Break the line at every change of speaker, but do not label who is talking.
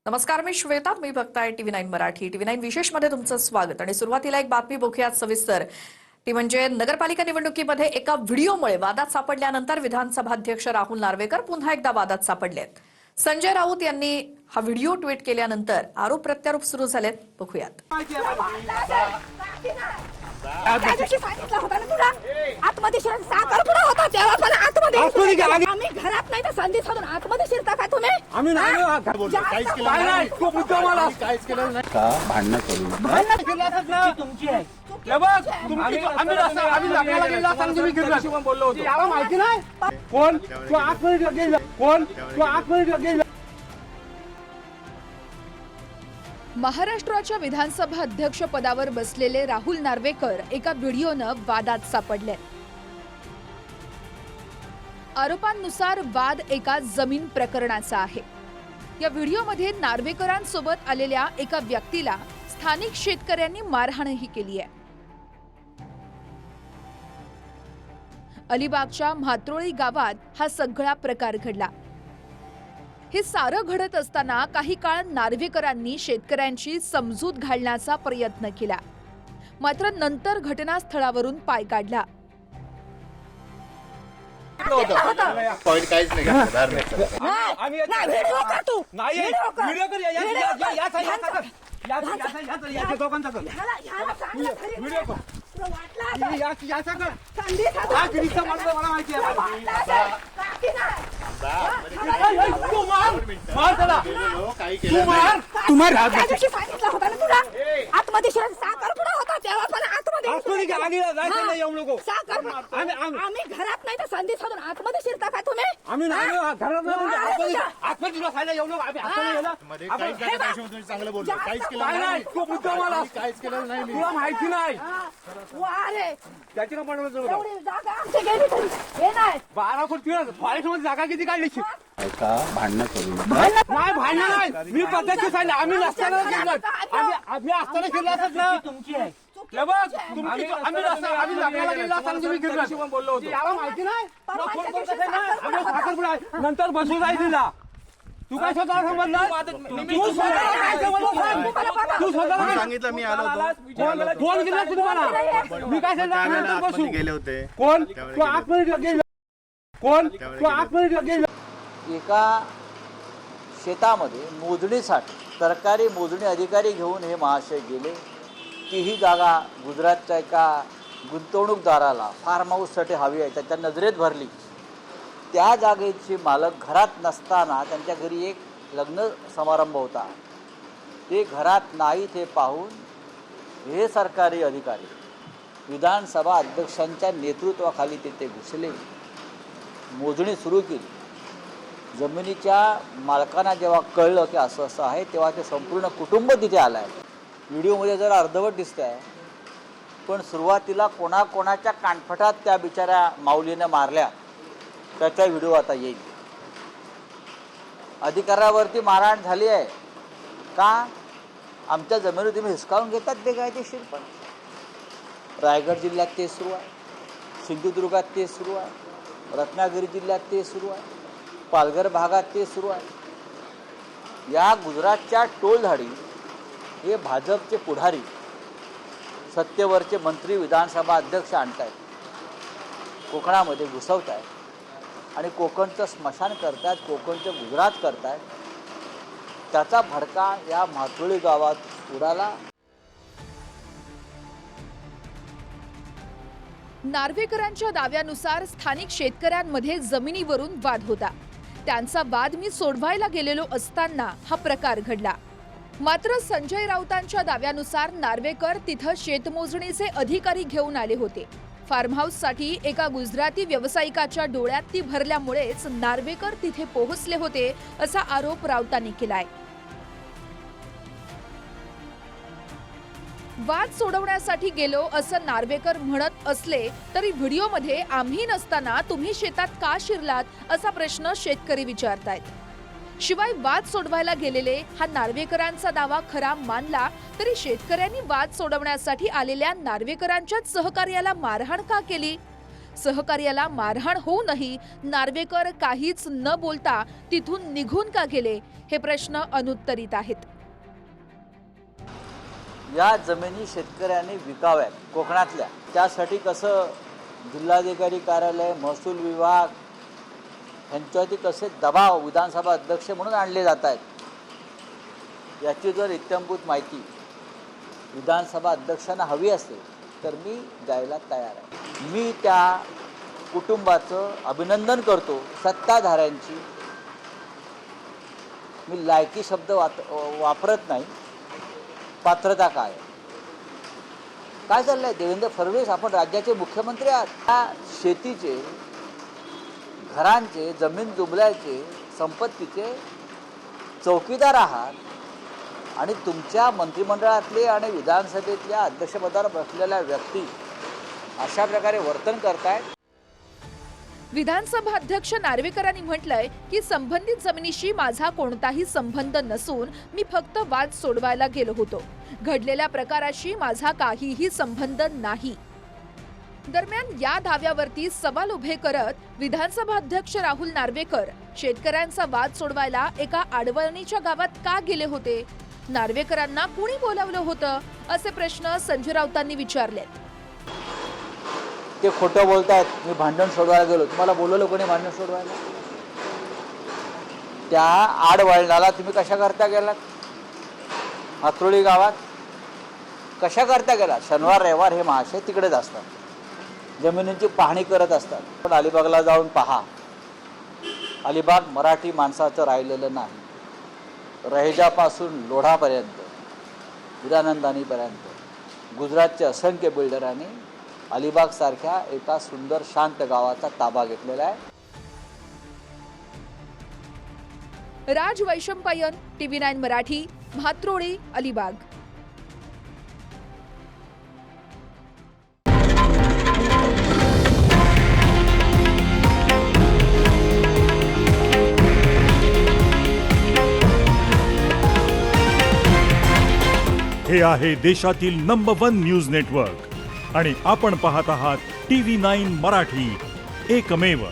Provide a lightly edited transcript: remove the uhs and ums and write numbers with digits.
नमस्कार, मी श्वेता. मी बघताय TV9 Marathi. TV9 विशेष मध्ये तुमचं स्वागत. आणि सुरुवातीला एक बातमी बघूयात सविस्तर. ती म्हणजे नगरपालिका निवडणुकीमध्ये एका व्हिडिओमुळे वादात सापडल्यानंतर विधानसभाध्यक्ष राहुल नार्वेकर पुन्हा एकदा वादात सापडलेत. संजय राऊत यांनी हा व्हिडिओ ट्विट केल्यानंतर आरोप प्रत्यारोप सुरू झालेत. बघूयात.
आतमध्ये साखरपुडा होता तेव्हा पण आतमध्ये आम्ही घरात नाही तर संधी सोडून आतमध्ये शिरता का तुम्ही?
आम्ही काहीच केलं नाही. तो मुद्दा मला काहीच केलं नाही का भांडणं करू
तुमची आहे.
बोललो होतो याला माहिती नाही कोण तू आतमध्ये गेला कोण तू आतमध्ये गेला.
महाराष्ट्राच्या विधानसभा अध्यक्ष पदावर बसलेले राहुल नार्वेकर एका व्हिडिओनं वादात सापडले. आरोपांनुसार वाद एका जमीन प्रकरणाचा आहे. या व्हिडिओमध्ये नार्वेकरांसोबत आलेल्या एका व्यक्तीला स्थानिक शेतकऱ्यांनी मारहाणही केली आहे. अलिबागच्या म्हात्रोळी गावात हा सगळा प्रकार घडला. हे सारं घडत असताना काही काळ नार्वेकरांनी शेतकऱ्यांची समजूत घालण्याचा प्रयत्न केला, मात्र नंतर घटनास्थळावरून पाय काढला.
पॉइंट काहीच नाही
आतमध्ये साखरपुडा होता तेव्हा पण आतमध्ये आम्ही घरात नाही तर संधी सोडून आतमध्ये शिरता का तुम्ही?
आम्ही चांगलं बोलतो काहीच केलं नाही. तो मुद्दा मला काहीच केलं नाही. तुला माहिती नाही त्याची
जागा आमची गेली तरी हे नाही
12 फूट फॉरेस्ट मध्ये जागा किती काढली
का भांडणं करू
नाही भांडण नाही. मी पद्धतशीर सांगितलं आम्ही नसताना केलं आम्ही असताना केलं असत ना.
तुमची आहे.
बोललो होतो याला माहिती नाही नंतर बसू जाईल तिला. तू काय स्वतः समजलं तू स्वतः सांगितलं मी आलो होतो. कोण गेला तुम्हाला मी काय सांगितलं बसू गेले होते कोण तू आतमध्ये गेला कोण तू आतमध्ये गेला.
एका शेतामध्ये मोजणीसाठी सरकारी मोजणी अधिकारी घेऊन हे महाशय गेले की ही जागा गुजरातच्या एका गुंतवणूकदाराला फार्म हाऊससाठी हवी आहे. त्याच्या नजरेत भरली. त्या जागेचे मालक घरात नसताना त्यांच्या घरी एक लग्न समारंभ होता. ते घरात नाही ते पाहून हे सरकारी अधिकारी विधानसभा अध्यक्षांच्या नेतृत्वाखाली तिथे घुसले. मोजणी सुरू केली. जमिनीच्या मालकांना जेव्हा कळलं की असं असं आहे तेव्हा ते संपूर्ण कुटुंब तिथे आलं आहे. व्हिडिओमध्ये जरा अर्धवट दिसतं आहे, पण सुरुवातीला कोणाकोणाच्या कानफटात त्या बिचाऱ्या माऊलीनं मारल्या त्याचा व्हिडिओ आता येईल. अधिकाऱ्यावरती मारहाण झाली आहे का? आमच्या जमिनी तुम्ही हिसकावून घेतात बेकायदेशीर. पण रायगड जिल्ह्यात ते सुरू आहे, सिंधुदुर्गात ते सुरू आहे, रत्नागिरी जिल्ह्यात ते सुरू आहे, पालघर भागात ते सुरू आहे. या गुजरातच्या टोलधाडी हे भाजपचे पुढारी सत्तेवरचे मंत्री विधानसभा अध्यक्ष आणत आहेत, कोकणामध्ये घुसवत आहेत आणि कोकणचं स्मशान करतायत, कोकणचं गुजरात करतायत. त्याचा भडका या म्हात्रोळी गावात उडाला.
नार्वेकरांच्या दाव्यानुसार स्थानिक शेतकऱ्यांमध्ये जमिनीवरून वाद होता. त्यांचा वाद मी सोडवायला गेलेलो असताना हा प्रकार घडला. मात्र संजय राऊतांच्या दाव्यानुसार नार्वेकर तिथं शेतमोजणीचे अधिकारी घेऊन आले होते. फार्म हाऊससाठी एका गुजराती व्यावसायिकाच्या डोळ्यात ती भरल्यामुळेच नार्वेकर तिथे पोहोचले होते असा आरोप राऊतांनी केलाय. वाद सोडवण्यासाठी गेलो असं नार्वेकर म्हणत असले तरी व्हिडिओमध्ये आम्ही नसताना तुम्ही शेतात का शिरलात असा प्रश्न शेतकरी विचारतायत. शिवाय वाद सोडवायला गेलेले हा नार्वेकरांचा दावा खरा मानला तरी शेतकऱ्यांनी वाद सोडवण्यासाठी आलेल्या नार्वेकरांच्याच सहकार्याला मारहाण का केली? सहकार्याला मारहाण होऊनही नार्वेकर काहीच न बोलता तिथून निघून का गेले हे प्रश्न अनुत्तरित आहेत.
या जमिनी शेतकऱ्यांनी विकाव्यात कोकणातल्या, त्यासाठी कसं जिल्हाधिकारी कार्यालय, महसूल विभाग यांच्यावरती कसे दबाव विधानसभा अध्यक्ष म्हणून आणले जात आहेत, याची जर इत्थंभूत माहिती विधानसभा अध्यक्षांना हवी असेल तर मी द्यायला तयार आहे. मी त्या कुटुंबाचं अभिनंदन करतो. सत्ताधाऱ्यांची मी लायकी शब्द वापरत नाही. पात्रता काय चाललंय? देवेंद्र फडणवीस, आपण राज्याचे मुख्यमंत्री आहात. त्या शेतीचे, घरांचे, जमीन जुमल्याचे, संपत्तीचे चौकीदार आहात आणि तुमच्या मंत्रिमंडळातले आणि विधानसभेतल्या अध्यक्षपदावर बसलेल्या व्यक्ती अशा प्रकारे वर्तन करतायत.
विधानसभा अध्यक्ष नार्वेकरांनी म्हटलंय की संबंधित जमिनीशी माझा कोणताही संबंध नसून मी फक्त वाद सोडवायला गेलो होतो. घडलेल्या प्रकाराशी माझा काहीही संबंध नाही. दरम्यान या दाव्यावरती सवाल उभे करत विधानसभा अध्यक्ष राहुल नार्वेकर शेतकऱ्यांचा वाद सोडवायला एका आडवणीच्या गावात का गेले होते? नार्वेकरांना कुणी बोलावलं होतं? असे प्रश्न संजय राऊतांनी विचारले.
ते खोटं बोलतायत. मी भांडण सोडवायला गेलो. तुम्हाला बोलवलं कोणी भांडण सोडवायला? त्या आडवळणाला तुम्ही कशा करता गेलात? हातरोळी गावात कशा करता गेला? शनिवार रविवार हे महाशय तिकडेच असतात, जमिनींची पाहणी करत असतात. पण अलिबागला जाऊन पहा. अलिबाग मराठी माणसाचं राहिलेलं नाही. रहेजापासून लोढापर्यंत, हिरानंदानीपर्यंत गुजरातच्या असंख्य बिल्डरांनी अलिबाग सारख्या एका सुंदर शांत गावाचा ताबा घेतलेला आहे.
राज वैशंपायन, TV9 मराठी, म्हात्रोळी, अलिबाग.
हे आहे देशातील नंबर 1 न्यूज नेटवर्क आणि आपण पाहत आहात TV9 मराठी, एकमेव.